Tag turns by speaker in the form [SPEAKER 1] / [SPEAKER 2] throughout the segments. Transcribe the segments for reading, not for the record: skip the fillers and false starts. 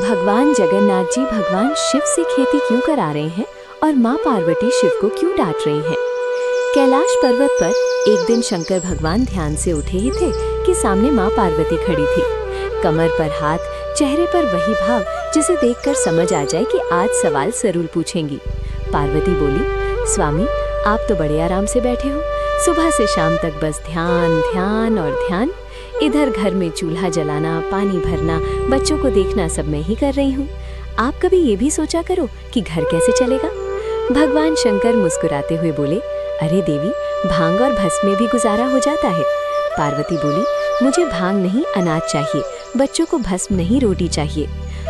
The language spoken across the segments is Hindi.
[SPEAKER 1] भगवान जगन्नाथ जी भगवान शिव से खेती क्यों करा रहे हैं और माँ पार्वती शिव को क्यों डांट रही हैं? कैलाश पर्वत पर एक दिन शंकर भगवान ध्यान से उठे ही थे कि सामने माँ पार्वती खड़ी थी। कमर पर हाथ, चेहरे पर वही भाव जिसे देखकर समझ आ जाए कि आज सवाल जरूर पूछेंगी। पार्वती बोली, स्वामी आप तो बड़े आराम से बैठे हो, सुबह से शाम तक बस ध्यान ध्यान और ध्यान। इधर घर में चूल्हा जलाना, पानी भरना, बच्चों को देखना सब मैं ही कर रही हूँ। आप कभी ये भी सोचा करो कि घर कैसे चलेगा? भगवान शंकर मुस्कुराते हुए बोले, अरे देवी, भांग और भस्म में भी गुजारा हो जाता है। पार्वती बोली, मुझे भांग नहीं अनाज चाहिए, बच्चों को भस्म नहीं रोटी चाहिए।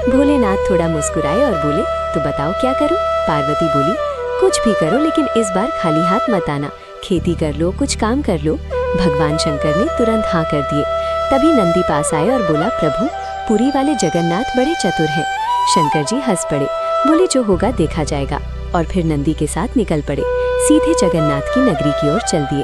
[SPEAKER 1] भोलेनाथ थोड़ा मुस्कुराए और बोले, तो बताओ क्या करूं? पार्वती बोली, कुछ भी करो लेकिन इस बार खाली हाथ मत आना, खेती कर लो, कुछ काम कर लो। भगवान शंकर ने तुरंत हाँ कर दिए। तभी नंदी पास आए और बोला, प्रभु पुरी वाले जगन्नाथ बड़े चतुर हैं। शंकर जी हंस पड़े, बोले जो होगा देखा जाएगा, और फिर नंदी के साथ निकल पड़े। सीधे जगन्नाथ की नगरी की ओर चल दिए।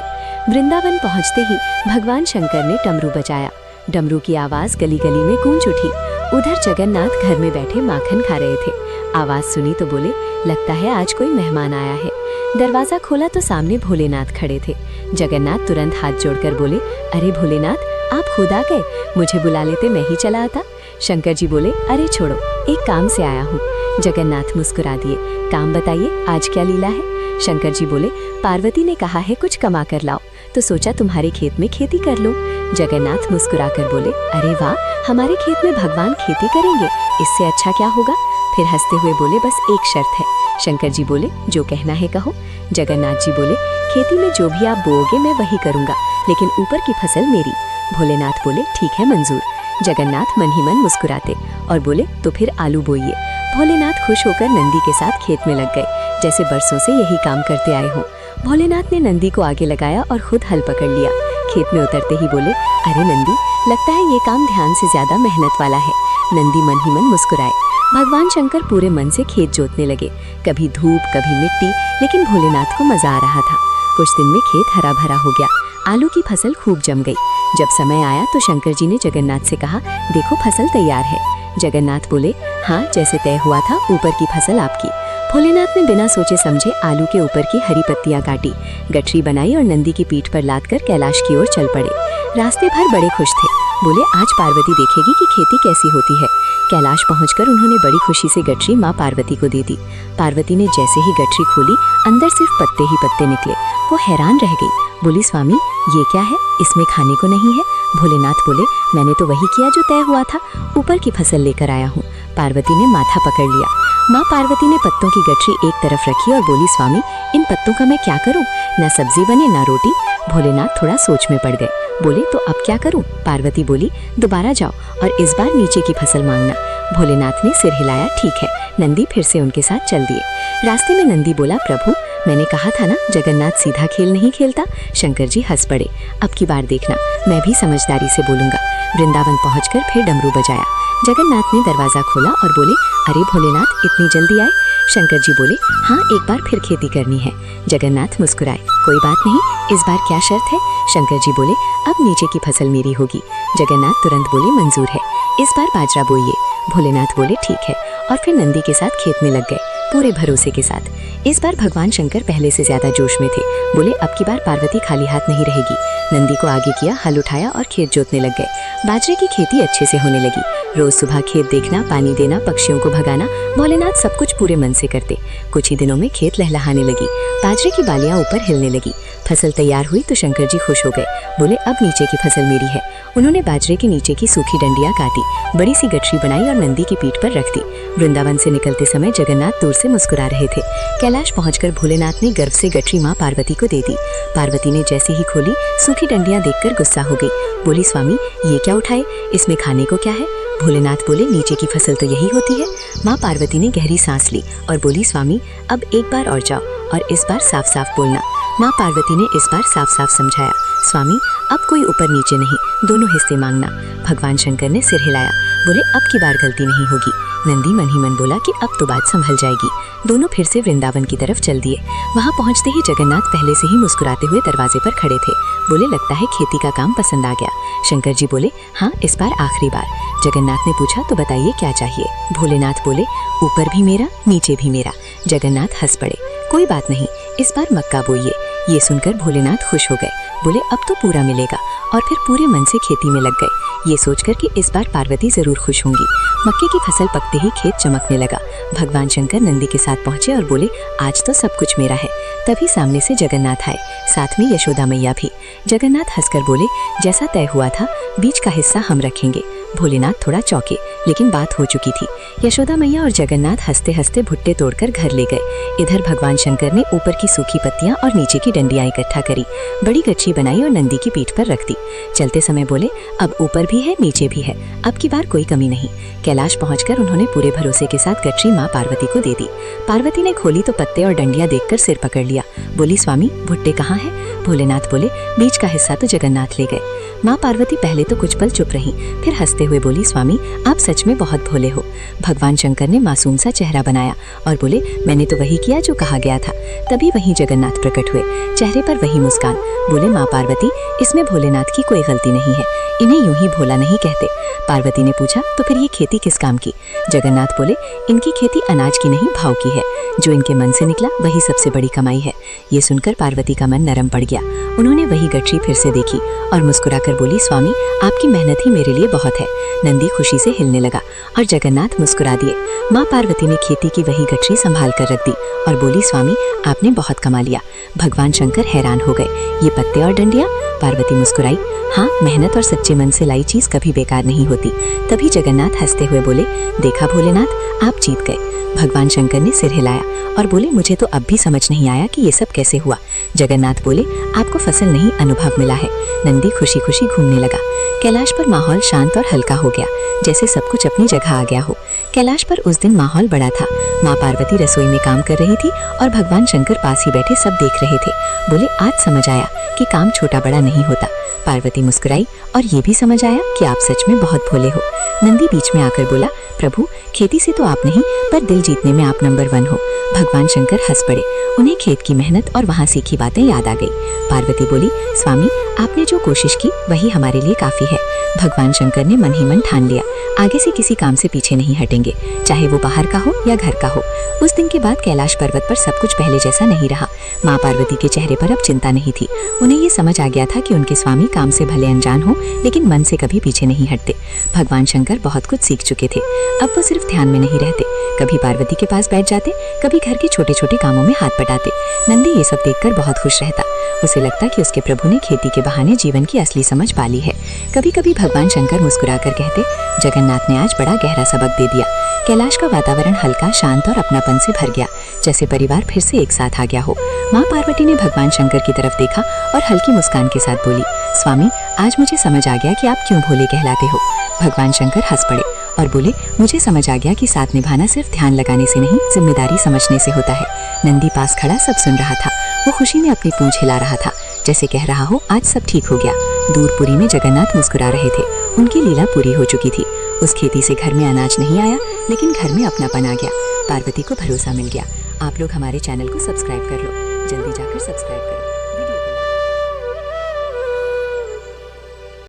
[SPEAKER 1] वृंदावन पहुंचते ही भगवान शंकर ने डमरू बजाया। डमरू की आवाज गली गली में गूंज उठी। उधर जगन्नाथ घर में बैठे माखन खा रहे थे। आवाज सुनी तो बोले, लगता है आज कोई मेहमान आया है। दरवाजा खोला तो सामने भोलेनाथ खड़े थे। जगन्नाथ तुरंत हाथ जोड़कर बोले, अरे भोलेनाथ, आप खुद आ गए, मुझे बुला लेते मैं ही चला आता। शंकर जी बोले, अरे छोड़ो, एक काम से आया हूँ। जगन्नाथ मुस्कुरा दिए, काम बताइए, आज क्या लीला है? शंकर जी बोले, पार्वती ने कहा है कुछ कमा कर लाओ, तो सोचा तुम्हारे खेत में खेती कर लो। जगन्नाथ मुस्कुराकर बोले, अरे वाह, हमारे खेत में भगवान खेती करेंगे, इससे अच्छा क्या होगा? फिर हंसते हुए बोले, बस एक शर्त है। शंकर जी बोले, जो कहना है कहो। जगन्नाथ जी बोले, खेती में जो भी आप बोओगे मैं वही करूंगा, लेकिन ऊपर की फसल मेरी। भोलेनाथ बोले, ठीक है मंजूर। जगन्नाथ मन ही मन मुस्कुराते और बोले, तो फिर आलू बोइए। भोलेनाथ खुश होकर नंदी के साथ खेत में लग गए, जैसे बरसों से यही काम करते आए हों। भोलेनाथ ने नंदी को आगे लगाया और खुद हल पकड़ लिया। खेत में उतरते ही बोले, अरे नंदी, लगता है ये काम ध्यान से ज्यादा मेहनत वाला है। नंदी मन ही मन मुस्कुराए। भगवान शंकर पूरे मन से खेत जोतने लगे, कभी धूप कभी मिट्टी, लेकिन भोलेनाथ को मजा आ रहा था। कुछ दिन में खेत हरा भरा हो गया, आलू की फसल खूब जम गई। जब समय आया तो शंकर जी ने जगन्नाथ से कहा, देखो फसल तैयार है। जगन्नाथ बोले, हाँ जैसे तय हुआ था, ऊपर की फसल आपकी। भोलेनाथ ने बिना सोचे समझे आलू के ऊपर की हरी पत्तियां काटी, गठरी बनाई और नंदी की पीठ पर लादकर कैलाश की ओर चल पड़े। रास्ते भर बड़े खुश थे, बोले आज पार्वती देखेगी कि खेती कैसी होती है। कैलाश पहुंचकर उन्होंने बड़ी खुशी से गठरी माँ पार्वती को दे दी। पार्वती ने जैसे ही गठरी खोली, अंदर सिर्फ पत्ते ही पत्ते निकले। वो हैरान रह गई, बोली, स्वामी ये क्या है, इसमें खाने को नहीं है? भोलेनाथ बोले, मैंने तो वही किया जो तय हुआ था, ऊपर की फसल लेकर आया हूँ। पार्वती ने माथा पकड़ लिया। माँ पार्वती ने पत्तों की गठरी एक तरफ रखी और बोली, स्वामी इन पत्तों का मैं क्या करूँ? ना सब्जी बने ना रोटी। भोलेनाथ थोड़ा सोच में पड़ गए, बोले, तो अब क्या करूं? पार्वती बोली, दोबारा जाओ और इस बार नीचे की फसल मांगना। भोलेनाथ ने सिर हिलाया, ठीक है। नंदी फिर से उनके साथ चल दिए। रास्ते में नंदी बोला, प्रभु मैंने कहा था ना जगन्नाथ सीधा खेल नहीं खेलता। शंकर जी हंस पड़े, अब की बार देखना, मैं भी समझदारी से बोलूंगा। वृंदावन पहुंचकर फिर डमरू बजाया। जगन्नाथ ने दरवाजा खोला और बोले, अरे भोलेनाथ, इतनी जल्दी आए? शंकर जी बोले, हाँ एक बार फिर खेती करनी है। जगन्नाथ मुस्कुराए, कोई बात नहीं, इस बार क्या शर्त है? शंकर जी बोले, अब नीचे की फसल मेरी होगी। जगन्नाथ तुरंत बोले, मंजूर है, इस बार बाजरा बोइए। भोलेनाथ बोले, ठीक है, और फिर नंदी के साथ खेत में लग गए, पूरे भरोसे के साथ। इस बार भगवान शंकर पहले से ज्यादा जोश में थे, बोले, अब की बार पार्वती खाली हाथ नहीं रहेगी। नंदी को आगे किया, हल उठाया और खेत जोतने लग गए। बाजरे की खेती अच्छे से होने लगी। रोज सुबह खेत देखना, पानी देना, पक्षियों को भगाना, भोलेनाथ सब कुछ पूरे मन से करते। कुछ ही दिनों में खेत लहलहाने लगी, बाजरे की बालियां ऊपर हिलने लगी। फसल तैयार हुई तो शंकर जी खुश हो गए, बोले, अब नीचे की फसल मेरी है। उन्होंने बाजरे के नीचे की सूखी डंडियां काटी, बड़ी सी गठरी बनाई और नंदी की पीठ पर रख दी। वृंदावन से निकलते समय जगन्नाथ दूर से मुस्कुरा रहे थे। कैलाश पहुंचकर भोलेनाथ ने गर्व से गठरी माँ पार्वती को दे दी। पार्वती ने जैसे ही खोली, सूखी डंडियां देखकर गुस्सा हो गई, बोली, स्वामी ये क्या उठाए, इसमें खाने को क्या है? भोलेनाथ बोले, नीचे की फसल तो यही होती है। माँ पार्वती ने गहरी सांस ली और बोली, स्वामी अब एक बार और जाओ और इस बार साफ साफ बोलना। माँ पार्वती ने इस बार साफ साफ समझाया, स्वामी अब कोई ऊपर नीचे नहीं, दोनों हिस्से मांगना। भगवान शंकर ने सिर हिलाया, बोले, अब की बार गलती नहीं होगी। नंदी मन ही मन बोला कि अब तो बात संभल जाएगी। दोनों फिर से वृंदावन की तरफ चल दिए। वहाँ पहुँचते ही जगन्नाथ पहले से ही मुस्कुराते हुए दरवाजे पर खड़े थे। बोले, लगता है खेती का काम पसंद आ गया। शंकर जी बोले, हाँ, इस बार आखिरी बार। जगन्नाथ ने पूछा, तो बताइए क्या चाहिए। भोलेनाथ बोले, ऊपर भी मेरा, नीचे भी मेरा। जगन्नाथ हंस पड़े। कोई बात नहीं, इस बार मक्का बोइए। ये सुनकर भोलेनाथ खुश हो गए। बोले, अब तो पूरा मिलेगा। और फिर पूरे मन से खेती में लग गए, ये सोचकर कि इस बार पार्वती जरूर खुश होंगी। मक्के की फसल पकते ही खेत चमकने लगा। भगवान शंकर नंदी के साथ पहुंचे और बोले, आज तो सब कुछ मेरा है। तभी सामने से जगन्नाथ आए, साथ में यशोदा मैया भी। जगन्नाथ हंसकर बोले, जैसा तय हुआ था, बीच का हिस्सा हम रखेंगे। भोलेनाथ थोड़ा चौंके, लेकिन बात हो चुकी थी। यशोदा मैया और जगन्नाथ हंसते हंसते भुट्टे तोड़कर घर ले गए। इधर भगवान शंकर ने ऊपर की सूखी पत्तियां और नीचे की डंडियां इकट्ठा करी, बड़ी गच्छी बनाई और नंदी की पीठ पर रख दी। चलते समय बोले, अब ऊपर भी है, नीचे भी है, अब की बार कोई कमी नहीं। कैलाश पहुंचकर उन्होंने पूरे भरोसे के साथ गठरी माँ पार्वती को दे दी। पार्वती ने खोली तो पत्ते और डंडियां देखकर सिर पकड़ लिया। बोली, स्वामी, भुट्टे कहाँ हैं? भोलेनाथ बोले, बीच का हिस्सा तो जगन्नाथ ले गए। माँ पार्वती पहले तो कुछ पल चुप रही, फिर हंसते हुए बोली, स्वामी, आप सच में बहुत भोले हो। भगवान शंकर ने मासूम सा चेहरा बनाया और बोले, मैंने तो वही किया जो कहा गया था। तभी वहीं जगन्नाथ प्रकट हुए, चेहरे पर वही मुस्कान। बोले, माँ पार्वती, इसमें भोलेनाथ की कोई गलती नहीं है, इन्हें यूं ही भोला नहीं कहते। पार्वती ने पूछा, तो फिर ये खेती किस काम की? जगन्नाथ बोले, इनकी खेती अनाज की नहीं, भाव की है। जो इनके मन से निकला वही सबसे बड़ी कमाई है। ये सुनकर पार्वती का मन नरम पड़ गया। उन्होंने वही गठरी फिर से देखी और मुस्कुराकर बोली, स्वामी, आपकी मेहनत ही मेरे लिए बहुत है। नंदी खुशी से हिलने लगा और जगन्नाथ मुस्कुरा दिए। माँ पार्वती ने खेती की वही गठरी संभाल कर रख दी और बोली, स्वामी, आपने बहुत कमा लिया। भगवान शंकर हैरान हो गए, ये पत्ते और डंडियां? पार्वती मुस्कुराई, हाँ, मेहनत और सच्चे मन से लाई चीज कभी बेकार नहीं होती। तभी जगन्नाथ हंसते हुए बोले, देखा भोलेनाथ, आप जीत गए। भगवान शंकर ने सिर हिलाया और बोले, मुझे तो अब भी समझ नहीं आया कि ये सब कैसे हुआ। जगन्नाथ बोले, आपको फसल नहीं, अनुभव मिला है। नंदी खुशी खुशी घूमने लगा। कैलाश पर माहौल शांत और हल्का हो गया, जैसे सब कुछ अपनी जगह आ गया हो। कैलाश पर उस दिन माहौल बड़ा था। माँ पार्वती रसोई में काम कर रही थी और भगवान शंकर पास ही बैठे सब देख रहे थे। बोले, आज समझ आया कि काम छोटा बड़ा नहीं होता। पार्वती मुस्कुराई और ये भी समझ आया कि आप सच में बहुत भोले हो। नंदी बीच में आकर बोला, प्रभु, खेती से तो आप नहीं, पर दिल जीतने में आप नंबर 1 हो। भगवान शंकर हंस पड़े। उन्हें खेत की मेहनत और वहाँ सीखी बातें याद आ गई। पार्वती बोली, स्वामी, आपने जो कोशिश की वही हमारे लिए काफी है। भगवान शंकर ने मन ही मन ठान लिया, आगे से किसी काम से पीछे नहीं हटेंगे, चाहे वो बाहर का हो या घर का हो। उस दिन के बाद कैलाश पर्वत पर सब कुछ पहले जैसा नहीं रहा। माँ पार्वती के चेहरे पर अब चिंता नहीं थी। उन्हें ये समझ आ गया था कि उनके स्वामी काम से भले अनजान हो, लेकिन मन से कभी पीछे नहीं हटते। भगवान शंकर बहुत कुछ सीख चुके थे। अब वो सिर्फ ध्यान में नहीं रहते, कभी पार्वती के पास बैठ जाते, कभी घर के छोटे छोटे कामों में हाथ बटाते। नंदी ये सब देखकर बहुत खुश रहता। उसे लगता कि उसके प्रभु ने खेती के बहाने जीवन की असली समझ पाली है। कभी कभी भगवान शंकर मुस्कुराकर कहते, जगन्नाथ ने आज बड़ा गहरा सबक दे दिया। कैलाश का वातावरण हल्का, शांत और अपनापन से भर गया, जैसे परिवार फिर से एक साथ आ गया हो। माँ पार्वती ने भगवान शंकर की तरफ देखा और हल्की मुस्कान के साथ बोली, स्वामी, आज मुझे समझ आ गया कि आप क्यों भोले कहलाते हो। भगवान शंकर हंस पड़े और बोले, मुझे समझ आ गया कि साथ निभाना सिर्फ ध्यान लगाने से नहीं, जिम्मेदारी समझने से होता है। नंदी पास खड़ा सब सुन रहा था। वो खुशी में अपनी पूंछ हिला रहा था, जैसे कह रहा हो, आज सब ठीक हो गया। दूरपुरी में जगन्नाथ मुस्कुरा रहे थे। उनकी लीला पूरी हो चुकी थी। उस खेती से घर में अनाज नहीं आया, लेकिन घर में अपनापन आ गया। पार्वती को भरोसा मिल गया। आप लोग हमारे चैनल को सब्सक्राइब कर लो, जल्दी जाकर सब्सक्राइब करो।